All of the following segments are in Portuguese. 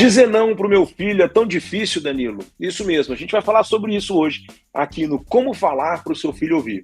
Dizer não para o meu filho é tão difícil, Danilo. Isso mesmo, a gente vai falar sobre isso hoje, aqui no Como Falar para o Seu Filho Ouvir.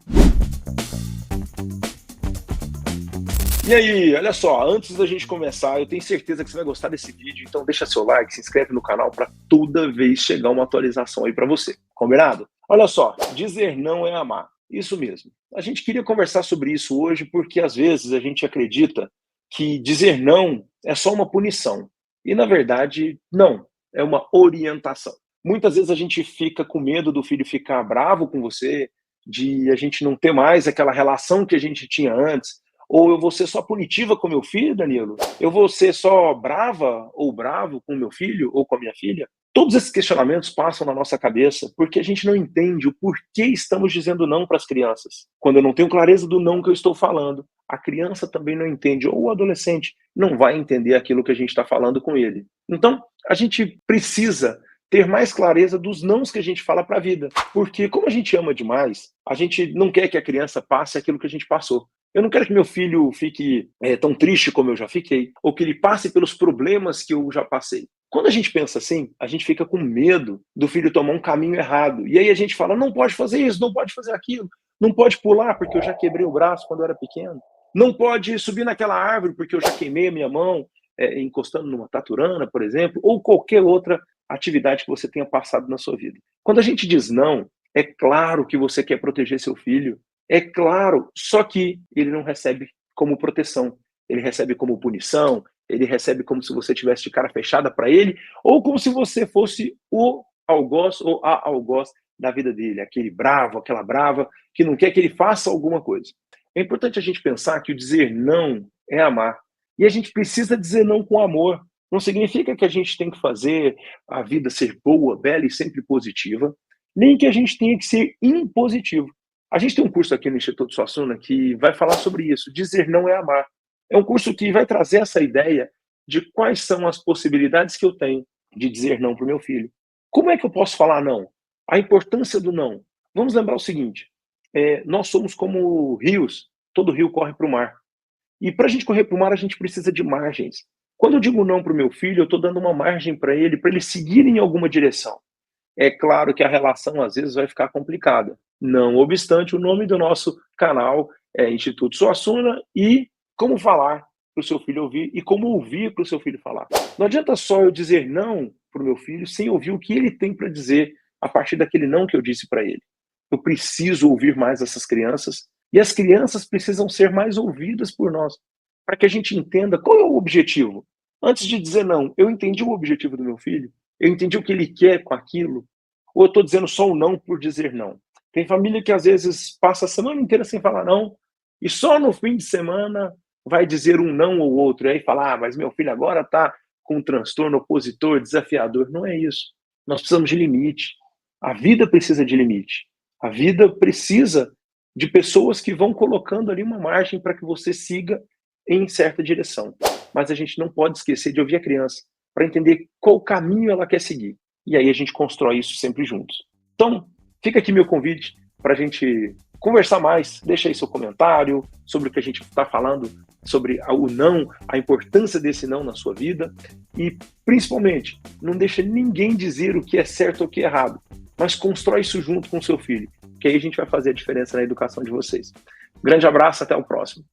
E aí, olha só, antes da gente começar, eu tenho certeza que você vai gostar desse vídeo, então deixa seu like, se inscreve no canal para toda vez chegar uma atualização aí para você. Combinado? Olha só, dizer não é amar. Isso mesmo. A gente queria conversar sobre isso hoje porque às vezes a gente acredita que dizer não é só uma punição. E na verdade, não. É uma orientação. Muitas vezes a gente fica com medo do filho ficar bravo com você, de a gente não ter mais aquela relação que a gente tinha antes. Ou eu vou ser só punitiva com meu filho, Danilo? Eu vou ser só brava ou bravo com meu filho ou com a minha filha? Todos esses questionamentos passam na nossa cabeça porque a gente não entende o porquê estamos dizendo não para as crianças. Quando eu não tenho clareza do não que eu estou falando, a criança também não entende, ou o adolescente não vai entender aquilo que a gente está falando com ele. Então, a gente precisa ter mais clareza dos nãos que a gente fala para a vida. Porque como a gente ama demais, a gente não quer que a criança passe aquilo que a gente passou. Eu não quero que meu filho fique tão triste como eu já fiquei, ou que ele passe pelos problemas que eu já passei. Quando a gente pensa assim, a gente fica com medo do filho tomar um caminho errado. E aí a gente fala, não pode fazer isso, não pode fazer aquilo, não pode pular porque eu já quebrei o braço quando eu era pequeno, não pode subir naquela árvore porque eu já queimei a minha mão encostando numa taturana, por exemplo, ou qualquer outra atividade que você tenha passado na sua vida. Quando a gente diz não, é claro que você quer proteger seu filho, é claro, só que ele não recebe como proteção, ele recebe como punição, ele recebe como se você tivesse de cara fechada para ele, ou como se você fosse o algoz ou a algoz da vida dele, aquele bravo, aquela brava, que não quer que ele faça alguma coisa. É importante a gente pensar que o dizer não é amar. E a gente precisa dizer não com amor. Não significa que a gente tem que fazer a vida ser boa, bela e sempre positiva, nem que a gente tenha que ser impositivo. A gente tem um curso aqui no Instituto Suassuna que vai falar sobre isso. Dizer não é amar. É um curso que vai trazer essa ideia de quais são as possibilidades que eu tenho de dizer não para o meu filho. Como é que eu posso falar não? A importância do não. Vamos lembrar o seguinte, nós somos como rios, todo rio corre para o mar. E para a gente correr para o mar, a gente precisa de margens. Quando eu digo não para o meu filho, eu estou dando uma margem para ele seguir em alguma direção. É claro que a relação às vezes vai ficar complicada. Não obstante, o nome do nosso canal é Instituto Suassuna e como falar para o seu filho ouvir e como ouvir para o seu filho falar. Não adianta só eu dizer não para o meu filho sem ouvir o que ele tem para dizer a partir daquele não que eu disse para ele. Eu preciso ouvir mais essas crianças e as crianças precisam ser mais ouvidas por nós, para que a gente entenda qual é o objetivo. Antes de dizer não, eu entendi o objetivo do meu filho? Eu entendi o que ele quer com aquilo? Ou eu estou dizendo só um não por dizer não? Tem família que às vezes passa a semana inteira sem falar não, e só no fim de semana vai dizer um não ou outro, e aí fala, mas meu filho agora está com um transtorno opositor, desafiador. Não é isso. Nós precisamos de limite. A vida precisa de limite. A vida precisa de pessoas que vão colocando ali uma margem para que você siga em certa direção. Mas a gente não pode esquecer de ouvir a criança, para entender qual caminho ela quer seguir. E aí a gente constrói isso sempre juntos. Então, fica aqui meu convite para a gente conversar mais. Deixa aí seu comentário sobre o que a gente está falando, sobre o não, a importância desse não na sua vida. E, principalmente, não deixa ninguém dizer o que é certo ou o que é errado, mas constrói isso junto com o seu filho, que aí a gente vai fazer a diferença na educação de vocês. Grande abraço, até o próximo.